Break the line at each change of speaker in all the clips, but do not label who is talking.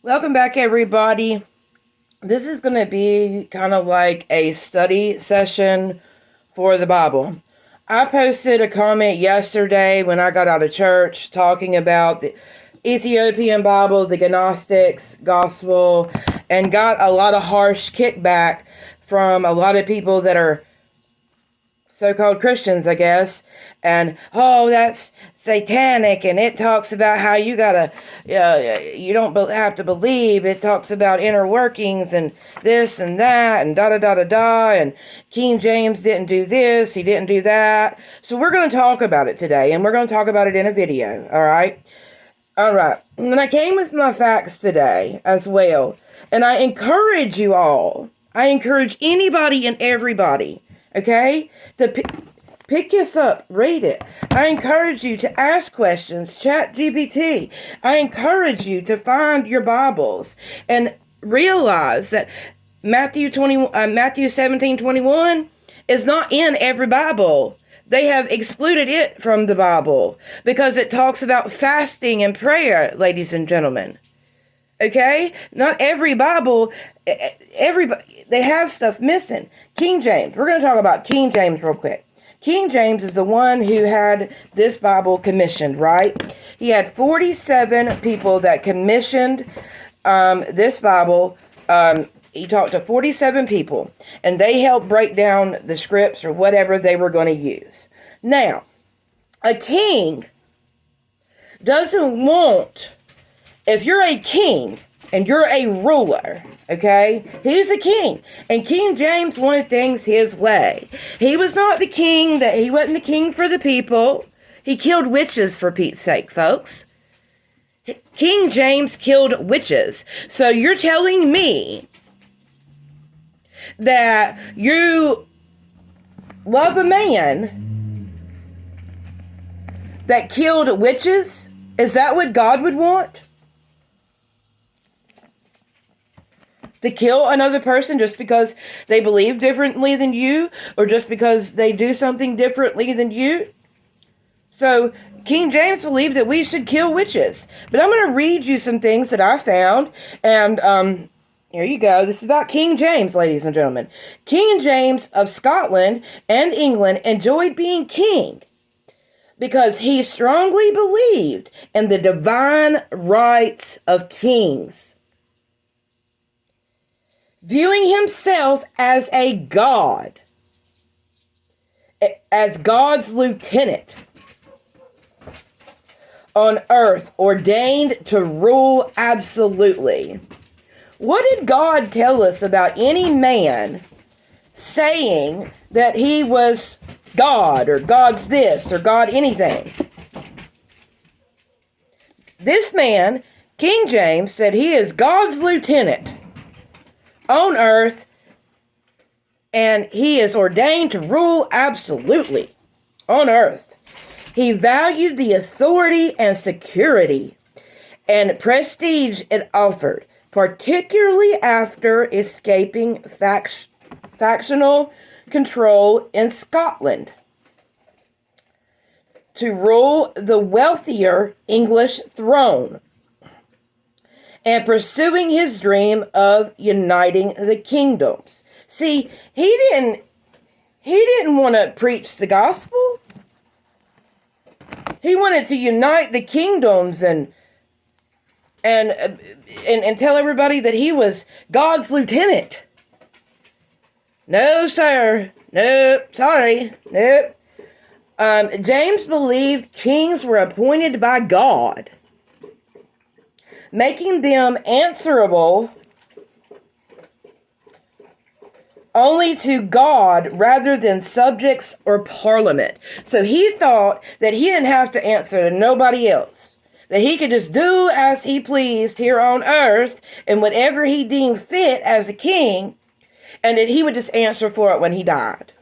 Welcome back, everybody. This is going to be kind of like a study session for the Bible. I posted a comment yesterday when I got out of church talking about the Ethiopian Bible, the Gnostics Gospel, and got a lot of harsh kickback from a lot of people that are so-called Christians, I guess, and that's satanic, and it talks about how you gotta, you don't have to believe. It talks about inner workings and this and that and da da da da da, and King James didn't do this, he didn't do that. So we're going to talk about it today, and we're going to talk about it in a video. All right. And I came with my facts today as well, and I encourage you all. I encourage anybody and everybody, okay, to pick this up, read it. I encourage you to ask questions, chat GPT. I encourage you to find your Bibles and realize that Matthew 17:21 is not in every Bible. They have excluded it from the Bible because it talks about fasting and prayer, ladies and gentlemen. Okay? Not every Bible, everybody, they have stuff missing. King James. We're going to talk about King James real quick. King James is the one who had this Bible commissioned, right? He had 47 people that commissioned this Bible. He talked to 47 people, and they helped break down the scripts or whatever they were going to use. Now, a king doesn't want, if you're a king and you're a ruler, okay, he's a king, and King James wanted things his way. He was not the king, he wasn't the king for the people. He killed witches, for Pete's sake, folks. King James killed witches. So you're telling me that you love a man that killed witches? Is that what God would want? To kill another person just because they believe differently than you, or just because they do something differently than you? So King James believed that we should kill witches. But I'm going to read you some things that I found, and here you go. This is about King James, ladies and gentlemen. King James of Scotland and England enjoyed being king because he strongly believed in the divine rights of kings, viewing himself as a god, as God's lieutenant on earth, ordained to rule absolutely. What did God tell us about any man saying that he was God, or God's this, or God anything? This man, King James, said he is God's lieutenant on earth, and he is ordained to rule absolutely on earth. He valued the authority and security and prestige it offered, particularly after escaping factional control in Scotland, to rule the wealthier English throne, and pursuing his dream of uniting the kingdoms. See, he didn't want to preach the gospel. He wanted to unite the kingdoms and tell everybody that he was God's lieutenant. No, sir. Nope. Sorry. Nope. James believed kings were appointed by God, making them answerable only to God rather than subjects or parliament. So he thought that he didn't have to answer to nobody else, that he could just do as he pleased here on earth and whatever he deemed fit as a king, and that he would just answer for it when he died.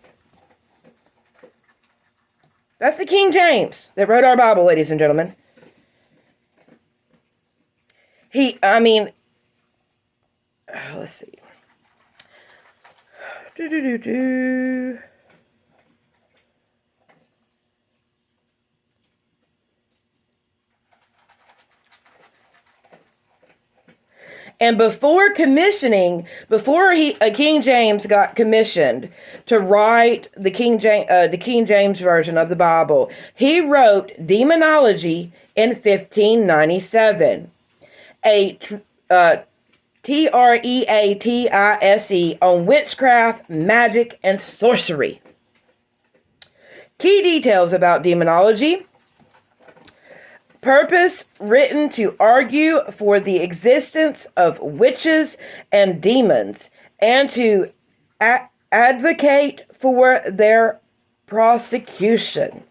That's the King James that wrote our Bible, ladies and gentlemen. Let's see. And before King James got commissioned to write the King James version of the Bible, he wrote Demonology in 1597. Treatise on witchcraft, magic, and sorcery. Key details about demonology. Purpose: written to argue for the existence of witches and demons and to advocate for their prosecution.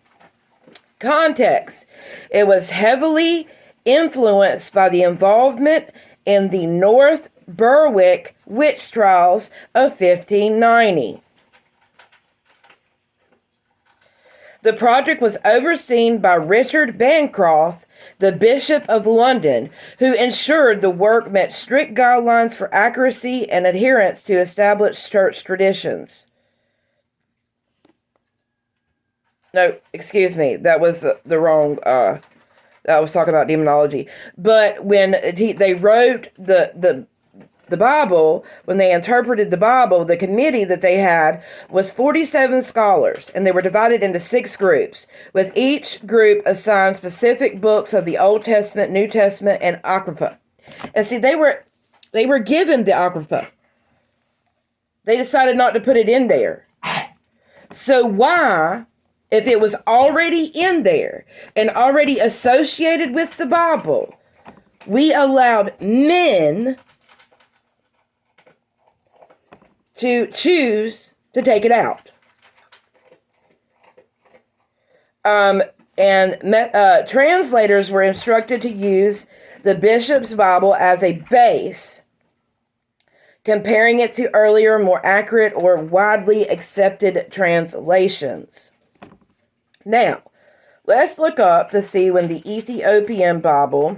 Context: it was heavily influenced by the involvement in the North Berwick witch trials of 1590. The project was overseen by Richard Bancroft, the Bishop of London, who ensured the work met strict guidelines for accuracy and adherence to established church traditions. No, excuse me, that was the wrong, I was talking about demonology. But when they wrote the Bible, when they interpreted the Bible, the committee that they had was 47 scholars, and they were divided into 6 groups, with each group assigned specific books of the Old Testament, New Testament, and Apocrypha. And see, they were given the Apocrypha. They decided not to put it in there. So why, if it was already in there and already associated with the Bible, we allowed men to choose to take it out? Translators were instructed to use the bishop's Bible as a base, comparing it to earlier, more accurate, or widely accepted translations. Now, let's look up to see when the Ethiopian Bible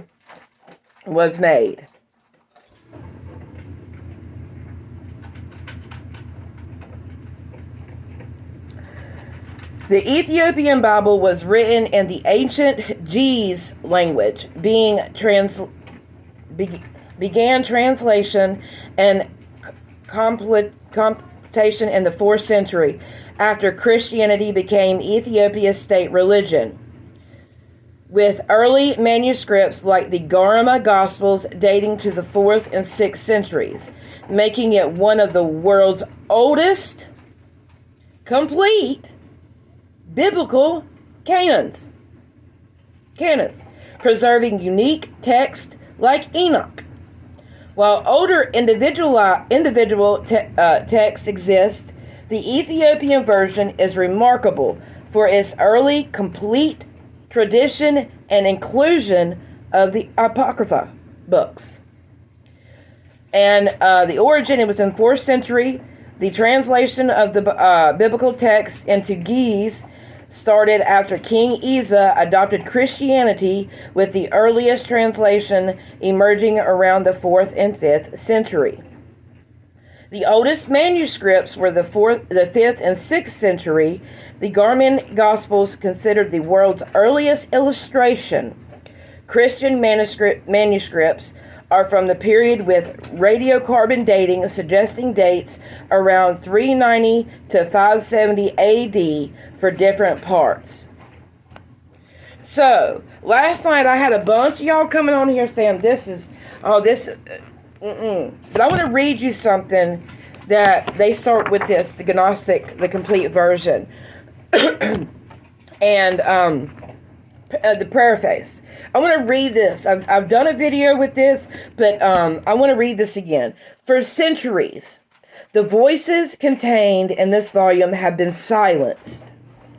was made. The Ethiopian Bible was written in the ancient Ge'ez language, began translation and computation in the 4th century, after Christianity became Ethiopia's state religion, with early manuscripts like the Garma Gospels dating to the 4th and 6th centuries, making it one of the world's oldest complete biblical canons, preserving unique text like Enoch. While older individual texts exist, the Ethiopian version is remarkable for its early complete tradition and inclusion of the Apocrypha books. And the origin, it was in 4th century. The translation of the biblical text into Ge'ez started after King Eza adopted Christianity, with the earliest translation emerging around the 4th and 5th century. The oldest manuscripts were the 5th and 6th century. The Garma Gospels, considered the world's earliest illustration. Christian manuscripts are from the period with radiocarbon dating, suggesting dates around 390 to 570 AD for different parts. So, last night I had a bunch of y'all coming on here saying But I want to read you something that they start with this, the Gnostic, the complete version. And the preface. I want to read this. I've done a video with this, but I want to read this again. For centuries, the voices contained in this volume have been silenced.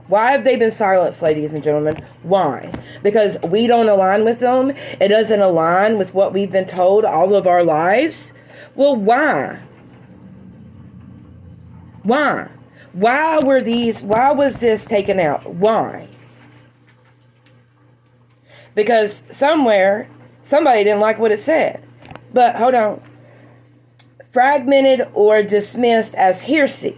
Why have they been silenced, ladies and gentlemen? Why? Because we don't align with them? It doesn't align with what we've been told all of our lives? Well, why? Why? Why was this taken out? Why? Because somebody didn't like what it said. But hold on. Fragmented or dismissed as heresy.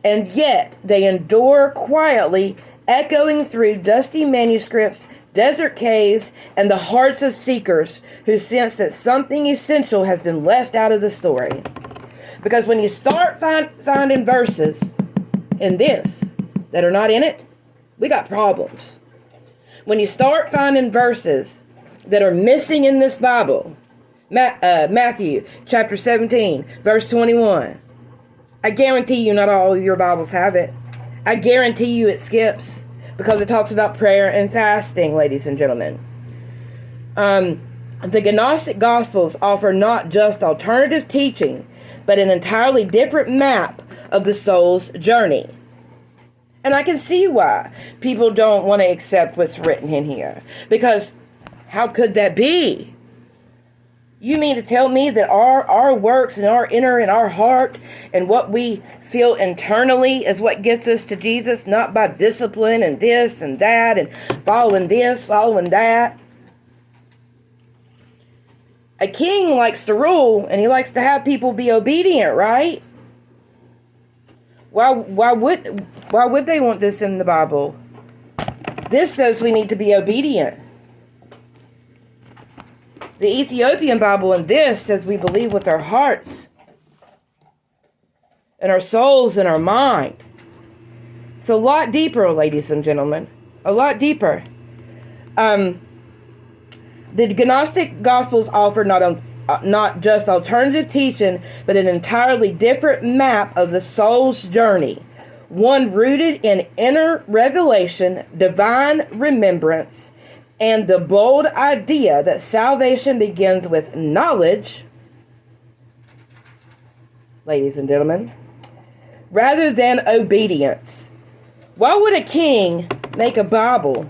And yet they endure quietly, echoing through dusty manuscripts, desert caves, and the hearts of seekers who sense that something essential has been left out of the story. Because when you start finding verses in this that are not in it, we got problems. When you start finding verses that are missing in this Bible, Matthew chapter 17, verse 21, I guarantee you not all of your Bibles have it. I guarantee you it skips, because it talks about prayer and fasting, ladies and gentlemen. The Gnostic Gospels offer not just alternative teaching, but an entirely different map of the soul's journey. And I can see why people don't want to accept what's written in here. Because how could that be? You mean to tell me that our works and our inner and our heart and what we feel internally is what gets us to Jesus, not by discipline and this and that and following this, following that? A king likes to rule, and he likes to have people be obedient, right? Why would they want this in the Bible? This says we need to be obedient. The Ethiopian Bible in this says we believe with our hearts and our souls and our mind. It's a lot deeper, ladies and gentlemen. A lot deeper. The Gnostic Gospels offer not just alternative teaching, but an entirely different map of the soul's journey. One rooted in inner revelation, divine remembrance, and the bold idea that salvation begins with knowledge, ladies and gentlemen, rather than obedience. Why would a king make a Bible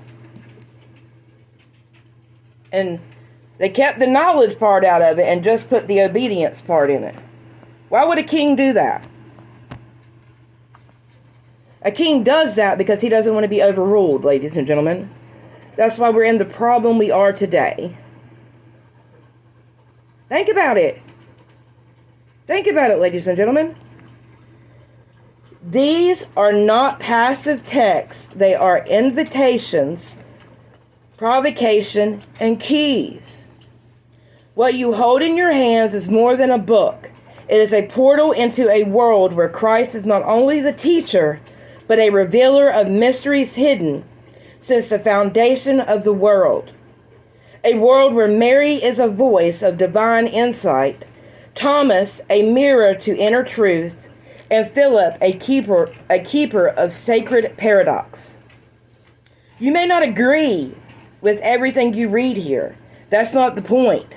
and they kept the knowledge part out of it and just put the obedience part in it? Why would a king do that? A king does that because he doesn't want to be overruled, ladies and gentlemen. That's why we're in the problem we are today. Think about it. Think about it, ladies and gentlemen. These are not passive texts. They are invitations, provocation, and keys. What you hold in your hands is more than a book. It is a portal into a world where Christ is not only the teacher, but a revealer of mysteries hidden since the foundation of the world. A world where Mary is a voice of divine insight, Thomas a mirror to inner truth, and Philip a keeper of sacred paradox. You may not agree with everything you read here. That's not the point.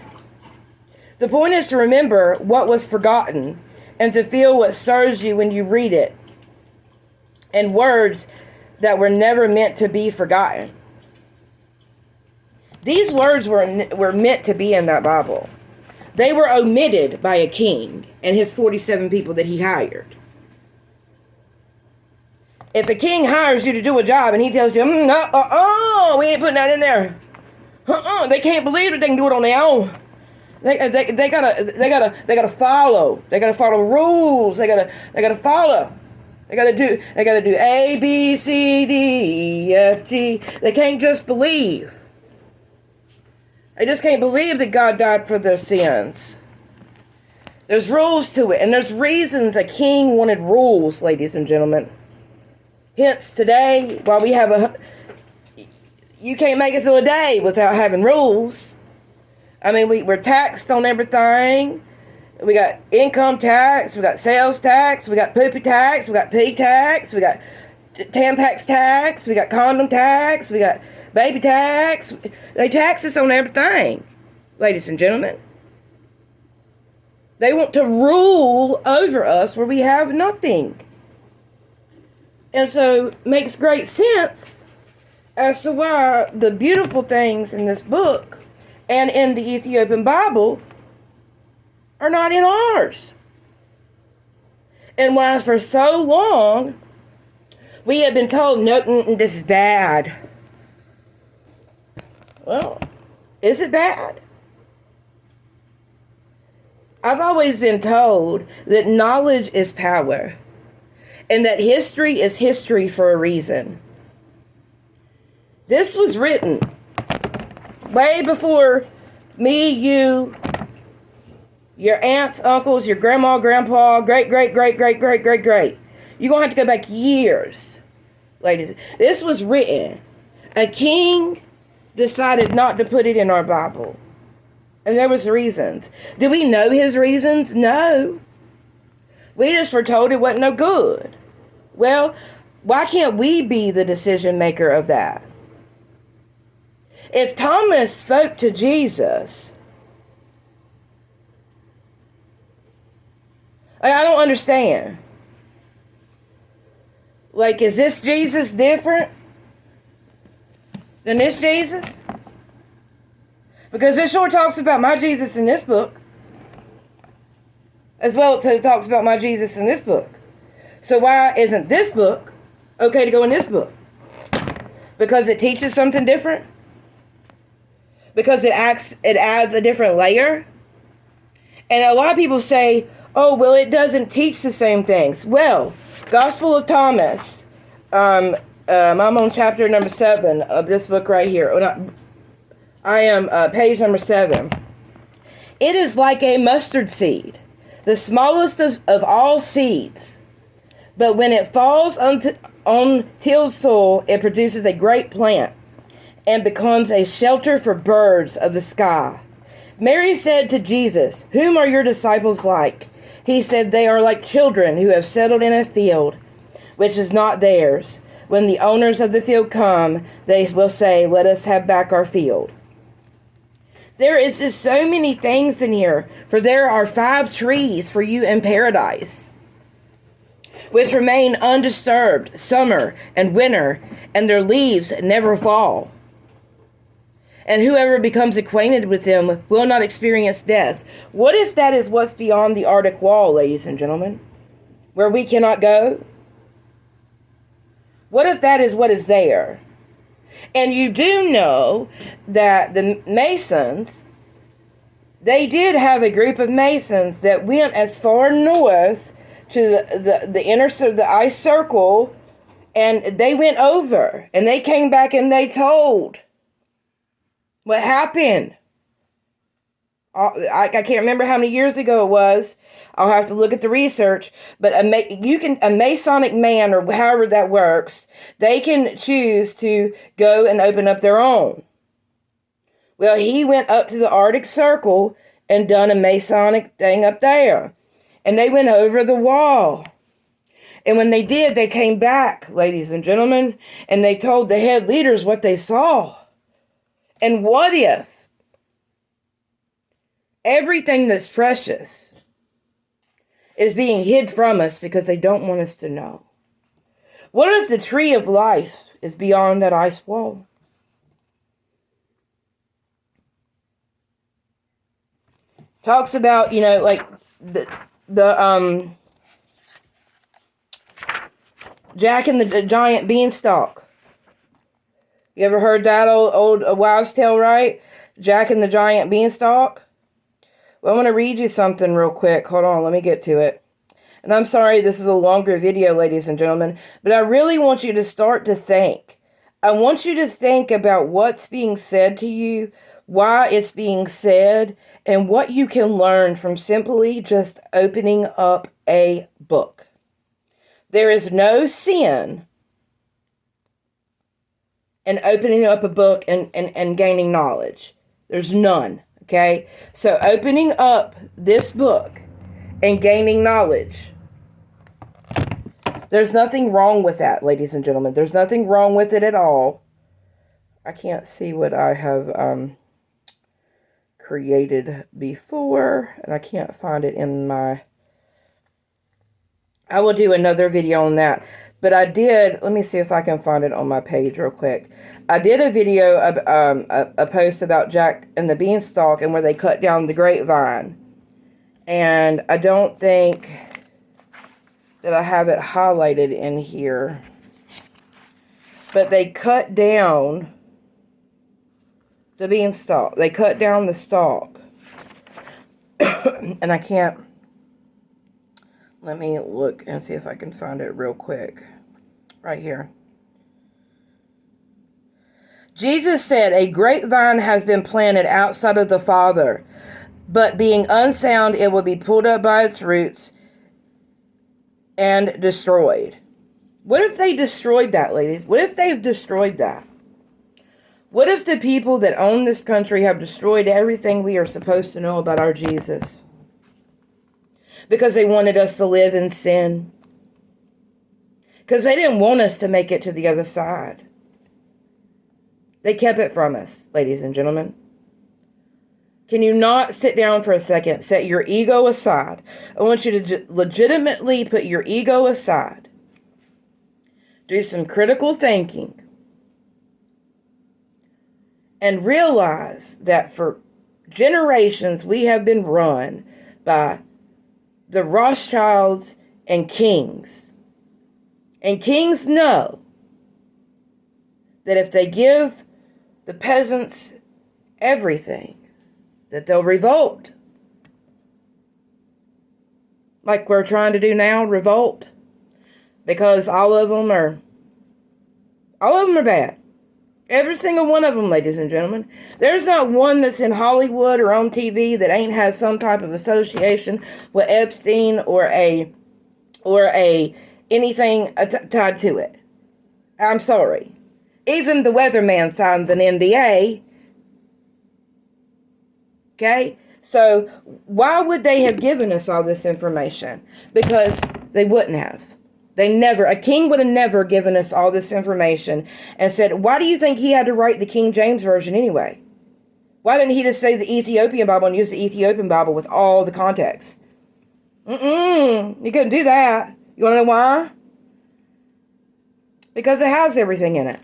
The point is to remember what was forgotten and to feel what stirs you when you read it, and words that were never meant to be forgotten. These words were meant to be in that Bible. They were omitted by a king and his 47 people that he hired. If a king hires you to do a job and he tells you, no, we ain't putting that in there. They can't believe that they can do it on their own. They gotta follow. They gotta follow rules. They gotta follow. They gotta do A, B, C, D, E, F, G. They can't just believe. They just can't believe that God died for their sins. There's rules to it, and there's reasons a king wanted rules, ladies and gentlemen. Hence, today, while we have you can't make it through a day without having rules. I mean, we're taxed on everything. We got income tax, we got sales tax, we got poopy tax, we got pee tax, we got Tampax tax, we got condom tax, we got baby tax. They tax us on everything, ladies and gentlemen. They want to rule over us where we have nothing. And so it makes great sense as to why the beautiful things in this book and in the Ethiopian Bible are not in ours. And why for so long we have been told, no, this is bad. Well, is it bad? I've always been told that knowledge is power and that history is history for a reason. This was written way before me, you, your aunts, uncles, your grandma, grandpa, great, great, great, great, great, great, great. You're going to have to go back years, ladies. This was written. A king decided not to put it in our Bible. And there was reasons. Do we know his reasons? No. We just were told it wasn't no good. Well, why can't we be the decision maker of that? If Thomas spoke to Jesus, I don't understand. Like, is this Jesus different than this Jesus? Because it sure talks about my Jesus in this book, as well as it talks about my Jesus in this book. So why isn't this book okay to go in this book? Because it teaches something different? Because it adds a different layer? And a lot of people say, oh, well, it doesn't teach the same things. Well, Gospel of Thomas, I'm on chapter number 7 of this book right here. I am page number 7. It is like a mustard seed, the smallest of all seeds. But when it falls on tilled soil, it produces a great plant and becomes a shelter for birds of the sky. Mary said to Jesus, whom are your disciples like? He said, they are like children who have settled in a field, which is not theirs. When the owners of the field come, they will say, let us have back our field. There is just so many things in here, for there are 5 trees for you in paradise, which remain undisturbed summer and winter, and their leaves never fall. And whoever becomes acquainted with them will not experience death. What if that is what's beyond the Arctic wall, ladies and gentlemen, where we cannot go? What if that is what is there? And you do know that the Masons, they did have a group of Masons that went as far north to the inner the ice circle, and they went over, and they came back and they told what happened. I can't remember how many years ago it was. I'll have to look at the research. But a Masonic man, or however that works, they can choose to go and open up their own. Well, he went up to the Arctic Circle and done a Masonic thing up there. And they went over the wall. And when they did, they came back, ladies and gentlemen, and they told the head leaders what they saw. And what if everything that's precious is being hid from us because they don't want us to know? What if the tree of life is beyond that ice wall? Talks about, like the Jack and the Giant Beanstalk. You ever heard that old wives' tale, right? Jack and the Giant Beanstalk? Well, I want to read you something real quick. Hold on, let me get to it. And I'm sorry this is a longer video, ladies and gentlemen, but I really want you to start to think. I want you to think about what's being said to you, why it's being said, and what you can learn from simply just opening up a book. There is no sin in opening up a book and gaining knowledge. There's none, okay? So opening up this book and gaining knowledge, there's nothing wrong with that, ladies and gentlemen. There's nothing wrong with it at all. I can't see what I have created before, and I can't find it in my... I will do another video on that. But I did, let me see if I can find it on my page real quick. I did a video, of a post about Jack and the Beanstalk, and where they cut down the grapevine. And I don't think that I have it highlighted in here. But they cut down the beanstalk. They cut down the stalk. And I can't... Let me look and see if I can find it real quick. Right here. Jesus said, a grapevine has been planted outside of the Father, but being unsound, it will be pulled up by its roots and destroyed. What if they destroyed that, ladies? What if they've destroyed that? What if the people that own this country have destroyed everything we are supposed to know about our Jesus? Because they wanted us to live in sin. Because they didn't want us to make it to the other side. They kept it from us, ladies and gentlemen. Can you not sit down for a second, set your ego aside? I want you to legitimately put your ego aside. Do some critical thinking. And realize that for generations we have been run by the Rothschilds and kings. And kings know that if they give the peasants everything, that they'll revolt. Like we're trying to do now, revolt. Because all of them are bad. Every single one of them, ladies and gentlemen. There's not one that's in Hollywood or on TV that ain't has some type of association with Epstein or anything tied to it. I'm sorry. Even the weatherman signed an NDA. Okay? So why would they have given us all this information? Because they wouldn't have. A king would have never given us all this information and said, why do you think he had to write the King James Version anyway? Why didn't he just say the Ethiopian Bible and use the Ethiopian Bible with all the context? He couldn't do that. You want to know why? Because it has everything in it.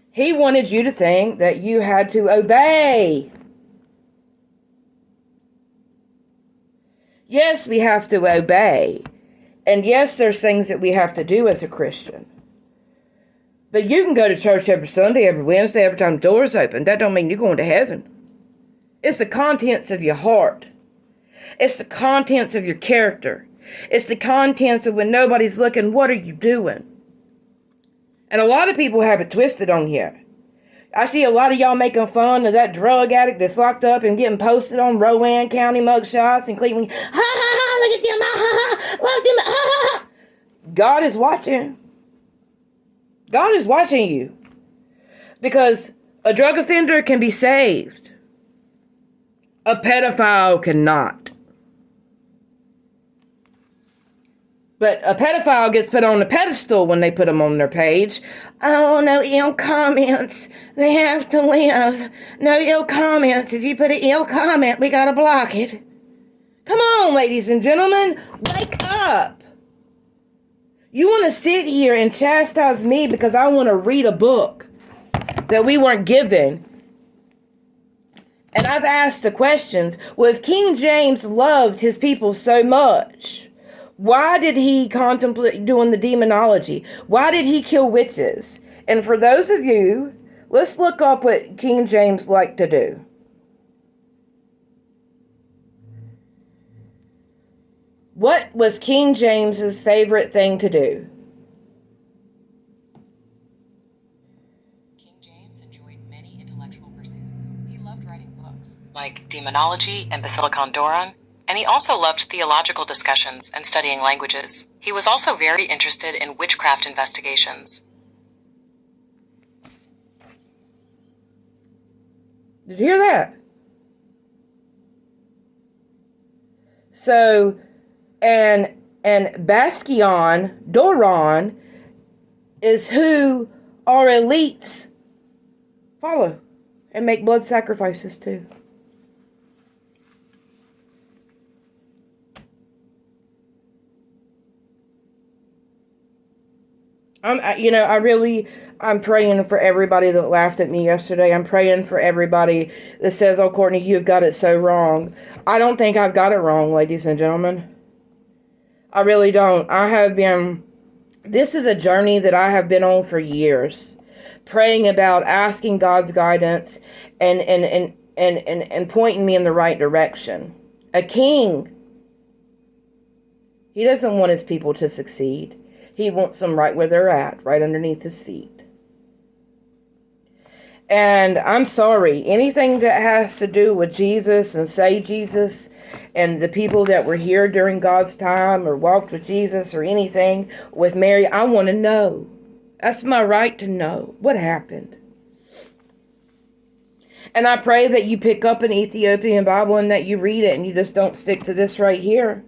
He wanted you to think that you had to obey. Yes, we have to obey. And yes, there's things that we have to do as a Christian. But you can go to church every Sunday, every Wednesday, every time the doors open. That don't mean you're going to heaven. It's the contents of your heart. It's the contents of your character. It's the contents of when nobody's looking, what are you doing? And a lot of people have it twisted on here. I see a lot of y'all making fun of that drug addict that's locked up and getting posted on Rowan County mugshots and Cleveland. Ha ha ha, look at them, ha ha ha, look at them, ha ha ha. God is watching. God is watching you. Because a drug offender can be saved. A pedophile cannot. But a pedophile gets put on a pedestal when they put them on their page. Oh, no ill comments. They have to live. No ill comments. If you put an ill comment, we gotta block it. Come on, ladies and gentlemen. Wake up. You want to sit here and chastise me because I want to read a book that we weren't given. And I've asked the questions. Well, if King James loved his people so much, why did he contemplate doing the demonology? Why did he kill witches? And for those of you, let's look up what King James liked to do. What was King James's favorite thing to do?
King James enjoyed many intellectual pursuits. He loved writing books like Demonology and Basilicon Doron. And he also loved theological discussions and studying languages. He was also very interested in witchcraft investigations.
Did you hear that? So, and Basilicon Doron is who our elites follow and make blood sacrifices to. I'm praying for everybody that laughed at me yesterday. I'm praying for everybody that says, oh, Courtney, you've got it so wrong. I don't think I've got it wrong, ladies and gentlemen. I really don't. This is a journey that I have been on for years, praying about, asking God's guidance and pointing me in the right direction. A king, he doesn't want his people to succeed. He wants them right where they're at, right underneath his feet. And I'm sorry, anything that has to do with Jesus and say Jesus and the people that were here during God's time or walked with Jesus or anything with Mary, I want to know. That's my right to know what happened. And I pray that you pick up an Ethiopian Bible and that you read it and you just don't stick to this right here.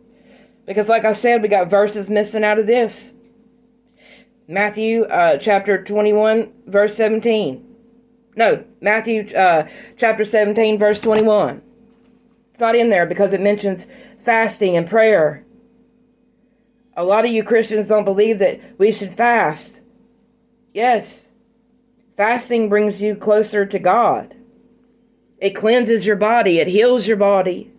Because like I said, we got verses missing out of this. Matthew chapter 21, verse 17. No, Matthew chapter 17, verse 21. It's not in there because it mentions fasting and prayer. A lot of you Christians don't believe that we should fast. Yes, fasting brings you closer to God. It cleanses your body. It heals your body.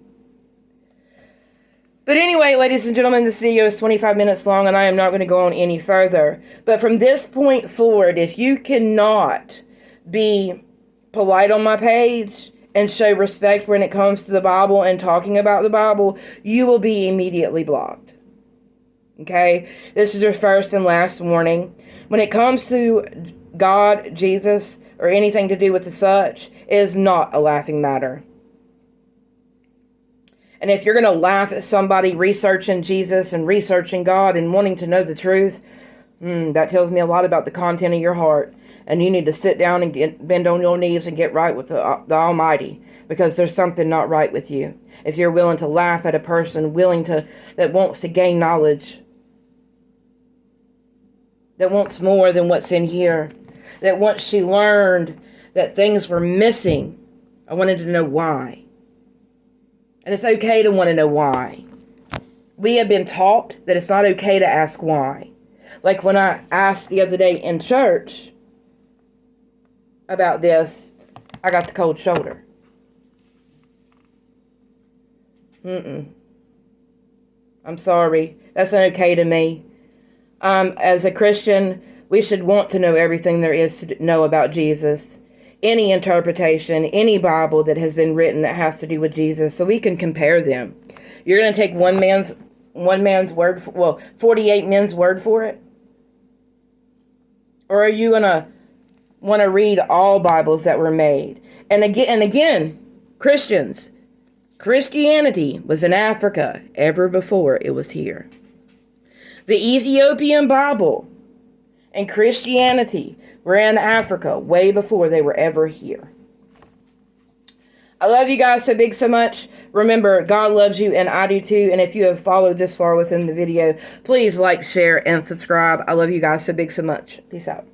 But anyway, ladies and gentlemen, this video is 25 minutes long and I am not going to go on any further. But from this point forward, if you cannot be polite on my page and show respect when it comes to the Bible and talking about the Bible, you will be immediately blocked. Okay? This is your first and last warning. When it comes to God, Jesus, or anything to do with the such, it is not a laughing matter. And if you're going to laugh at somebody researching Jesus and researching God and wanting to know the truth, that tells me a lot about the content of your heart. And you need to sit down and bend on your knees and get right with the Almighty, because there's something not right with you. If you're willing to laugh at a person that wants to gain knowledge, that wants more than what's in here, that once she learned that things were missing, I wanted to know why. And it's okay to want to know why. We have been taught that it's not okay to ask why. Like when I asked the other day in church about this, I got the cold shoulder. I'm sorry. That's not okay to me. As a Christian, we should want to know everything there is to know about Jesus. Any interpretation, any Bible that has been written that has to do with Jesus, so we can compare them. You're going to take one man's word, 48 men's word for it? Or are you going to want to read all Bibles that were made? And again, Christians, Christianity was in Africa ever before it was here. The Ethiopian Bible and Christianity were in Africa way before they were ever here. I love you guys so big, so much. Remember, God loves you and I do too. And if you have followed this far within the video, please like, share, and subscribe. I love you guys so big, so much. Peace out.